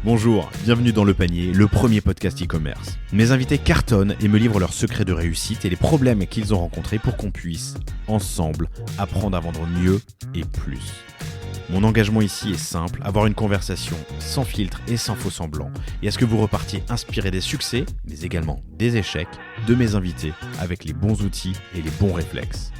Bonjour, bienvenue dans Le Panier, le premier podcast e-commerce. Mes invités cartonnent et me livrent leurs secrets de réussite et les problèmes qu'ils ont rencontrés pour qu'on puisse, ensemble, apprendre à vendre mieux et plus. Mon engagement ici est simple, avoir une conversation sans filtre et sans faux semblants, et à ce que vous repartiez inspiré des succès, mais également des échecs, de mes invités, avec les bons outils et les bons réflexes.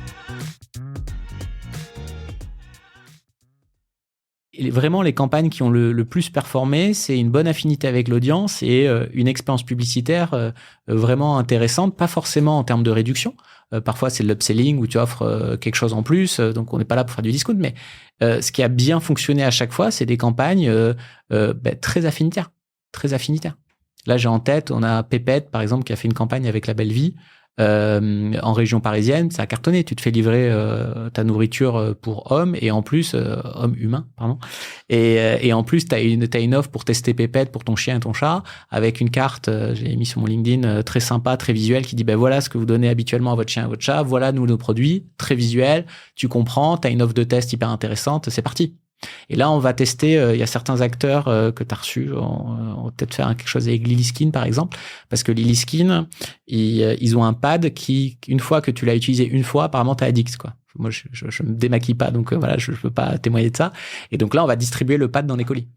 Et vraiment, les campagnes qui ont le plus performé, c'est une bonne affinité avec l'audience et une expérience publicitaire vraiment intéressante, pas forcément en termes de réduction. Parfois, c'est de l'upselling où tu offres quelque chose en plus, donc on n'est pas là pour faire du discount. Mais ce qui a bien fonctionné à chaque fois, c'est des campagnes très affinitaires. Très affinitaires. Là, j'ai en tête, on a Pépette, par exemple, qui a fait une campagne avec La Belle Vie. En région parisienne, ça a cartonné. Tu te fais livrer ta nourriture pour hommes et en plus homme humain, pardon. Et en plus t'as une offre pour tester Pépette pour ton chien et ton chat avec une carte. J'ai mis sur mon LinkedIn très sympa, très visuel, qui dit voilà ce que vous donnez habituellement à votre chien et à votre chat. Voilà nous nos produits, très visuel. Tu comprends. T'as une offre de test hyper intéressante. C'est parti. Et là, on va tester, il y a certains acteurs que tu as reçus, on va peut-être faire quelque chose avec Lily Skin, par exemple, parce que Lily Skin, ils ont un pad qui, une fois que tu l'as utilisé une fois, apparemment, t'es addict, quoi. Moi, je me démaquille pas, donc voilà, je peux pas témoigner de ça. Et donc là, on va distribuer le pad dans les colis.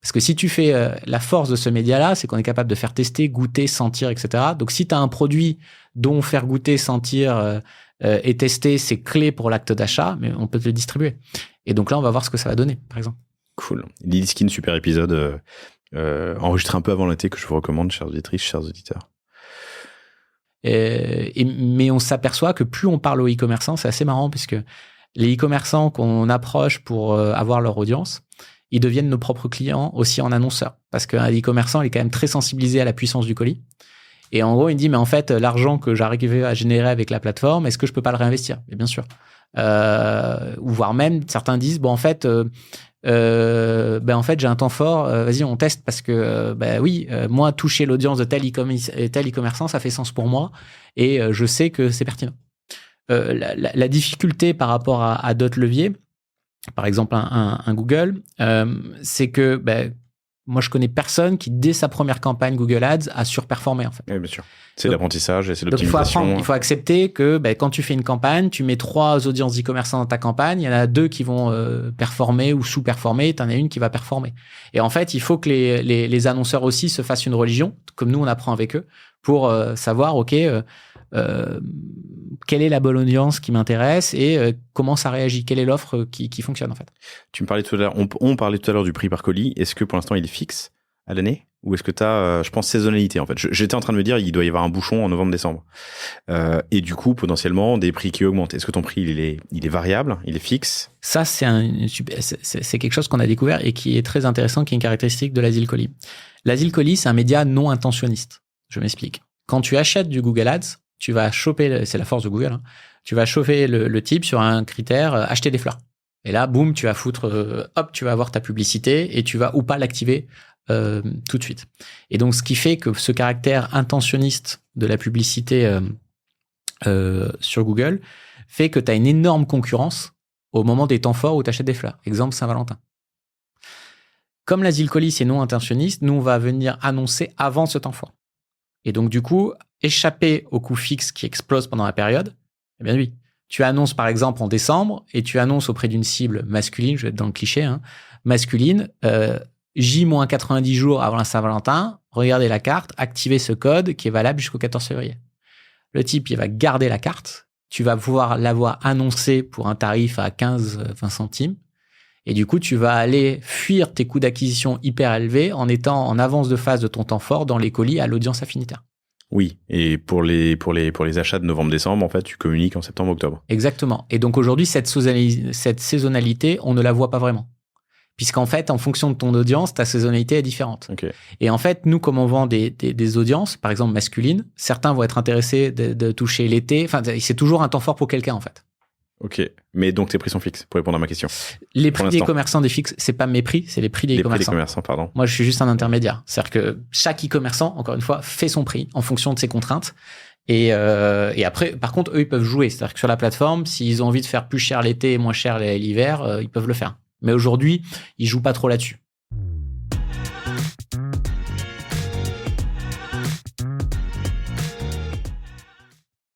Parce que si tu fais la force de ce média-là, c'est qu'on est capable de faire tester, goûter, sentir, etc. Donc, si tu as un produit dont faire goûter, sentir et tester, c'est clé pour l'acte d'achat, mais on peut te le distribuer. Et donc là, on va voir ce que ça va donner, par exemple. Cool. Lily Skin, super épisode. Enregistré un peu avant l'été que je vous recommande, chères auditrices, chers auditeurs. Mais on s'aperçoit que plus on parle aux e-commerçants, c'est assez marrant, puisque les e-commerçants qu'on approche pour avoir leur audience, ils deviennent nos propres clients aussi en annonceurs. Parce qu'un e-commerçant, il est quand même très sensibilisé à la puissance du colis. Et en gros, il dit, mais en fait, l'argent que j'arrivais à générer avec la plateforme, est-ce que je peux pas le réinvestir? Et bien sûr. Ou voire même, certains disent, bon, en fait, j'ai un temps fort, vas-y, on teste parce que, moi, toucher l'audience de tel e-commerçant, ça fait sens pour moi et je sais que c'est pertinent. La difficulté par rapport à d'autres leviers, par exemple un Google, c'est que, moi, je connais personne qui, dès sa première campagne Google Ads, a surperformé, en fait. Oui, bien sûr. C'est l'apprentissage et c'est Donc, l'optimisation. il faut accepter que quand tu fais une campagne, tu mets 3 audiences e-commerçants dans ta campagne, il y en a 2 qui vont performer ou sous-performer, tu en as une qui va performer. Et en fait, il faut que les annonceurs aussi se fassent une religion, comme nous, on apprend avec eux, pour savoir, OK, quelle est la bonne audience qui m'intéresse et comment ça réagit, quelle est l'offre qui fonctionne, en fait. Tu me parlais tout à l'heure, on parlait tout à l'heure du prix par colis. Est-ce que pour l'instant, il est fixe à l'année? Ou est-ce que tu as, je pense, saisonnalité, en fait? J'étais en train de me dire, il doit y avoir un bouchon en novembre-décembre. Et du coup, potentiellement, des prix qui augmentent. Est-ce que ton prix, il est variable? Il est fixe? Ça, c'est quelque chose qu'on a découvert et qui est très intéressant, qui est une caractéristique de l'asile colis. L'asile colis, c'est un média non intentionniste. Je m'explique. Quand tu achètes du Google Ads, tu vas choper, c'est la force de Google, hein, tu vas choper le type sur un critère acheter des fleurs. Et là, boum, tu vas foutre, tu vas avoir ta publicité et tu vas ou pas l'activer tout de suite. Et donc, ce qui fait que ce caractère intentionniste de la publicité sur Google fait que tu as une énorme concurrence au moment des temps forts où tu achètes des fleurs. Exemple, Saint-Valentin. Comme l'asile colis est non intentionniste, nous, on va venir annoncer avant ce temps fort. Et donc, du coup, échapper aux coûts fixes qui explosent pendant la période, eh bien oui. Tu annonces, par exemple, en décembre et tu annonces auprès d'une cible masculine, je vais être dans le cliché, hein, masculine, J-90 jours avant la Saint-Valentin, regardez la carte, activez ce code qui est valable jusqu'au 14 février. Le type, il va garder la carte, tu vas pouvoir l'avoir annoncée pour un tarif à 15-20 centimes et du coup, tu vas aller fuir tes coûts d'acquisition hyper élevés en étant en avance de phase de ton temps fort dans les colis à l'audience affinitaire. Oui, et pour les achats de novembre-décembre, en fait, tu communiques en septembre-octobre. Exactement. Et donc aujourd'hui, cette saisonnalité, on ne la voit pas vraiment. Puisqu'en fait, en fonction de ton audience, ta saisonnalité est différente. Okay. Et en fait, nous, comme on vend des audiences, par exemple masculines, certains vont être intéressés de toucher l'été. Enfin, c'est toujours un temps fort pour quelqu'un, en fait. Ok. Mais donc, tes prix sont fixes, pour répondre à ma question. Les prix des commerçants des fixes, c'est pas mes prix, c'est les prix des e-commerçants. Les prix des commerçants, pardon. Moi, je suis juste un intermédiaire. C'est-à-dire que chaque e-commerçant, encore une fois, fait son prix en fonction de ses contraintes. Et après, par contre, eux, ils peuvent jouer. C'est-à-dire que sur la plateforme, s'ils ont envie de faire plus cher l'été et moins cher l'hiver, ils peuvent le faire. Mais aujourd'hui, ils jouent pas trop là-dessus.